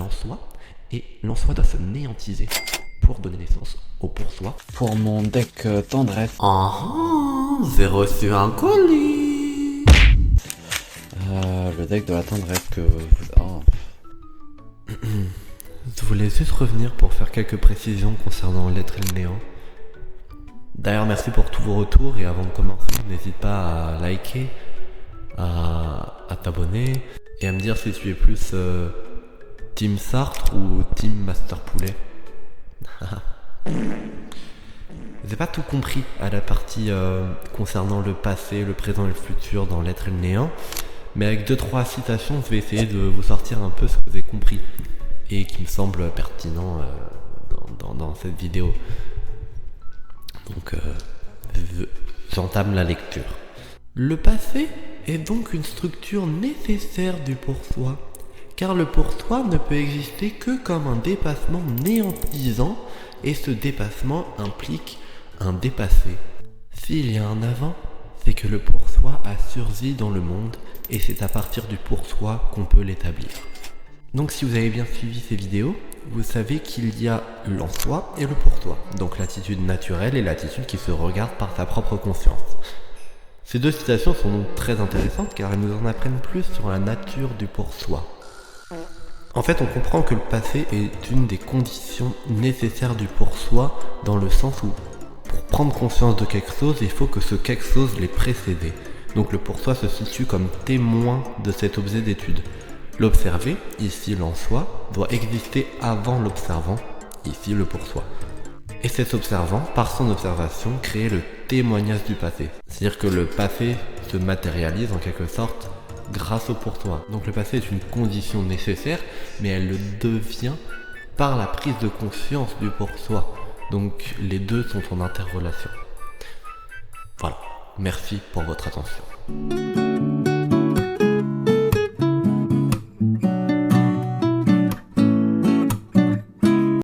l'en-soi, et l'en-soi doit se néantiser pour donner naissance au pour-soi. Pour mon deck tendresse. J'ai reçu un colis. Le deck de la tendresse que... Oh. Je voulais juste revenir pour faire quelques précisions concernant l'être et le néant. D'ailleurs, merci pour tous vos retours, et avant de commencer, n'hésite pas à liker, à t'abonner, et à me dire si tu es plus Team Sartre ou Team Master Poulet. J'ai pas tout compris à la partie concernant le passé, le présent et le futur dans l'être et le néant, mais avec 2-3 citations, je vais essayer de vous sortir un peu ce que vous avez compris et qui me semble pertinent dans cette vidéo. Donc j'entame la lecture. Le passé est donc une structure nécessaire du pour-soi, car le pour-soi ne peut exister que comme un dépassement néantisant, et ce dépassement implique un dépassé. S'il y a un avant, c'est que le pour-soi a surgi dans le monde, et c'est à partir du pour-soi qu'on peut l'établir. Donc si vous avez bien suivi ces vidéos, vous savez qu'il y a l'en-soi et le pour-soi, donc l'attitude naturelle et l'attitude qui se regarde par sa propre conscience. Ces deux citations sont donc très intéressantes car elles nous en apprennent plus sur la nature du pour-soi. En fait, on comprend que le passé est une des conditions nécessaires du pour-soi, dans le sens où, pour prendre conscience de quelque chose, il faut que ce quelque chose l'ait précédé. Donc le pour-soi se situe comme témoin de cet objet d'étude. L'observé, ici l'en-soi, doit exister avant l'observant, ici le pour-soi. Et cet observant, par son observation, crée le témoignage du passé. C'est-à-dire que le passé se matérialise en quelque sorte grâce au pour-soi. Donc le passé est une condition nécessaire, mais elle le devient par la prise de conscience du pour-soi. Donc les deux sont en interrelation. Voilà, merci pour votre attention.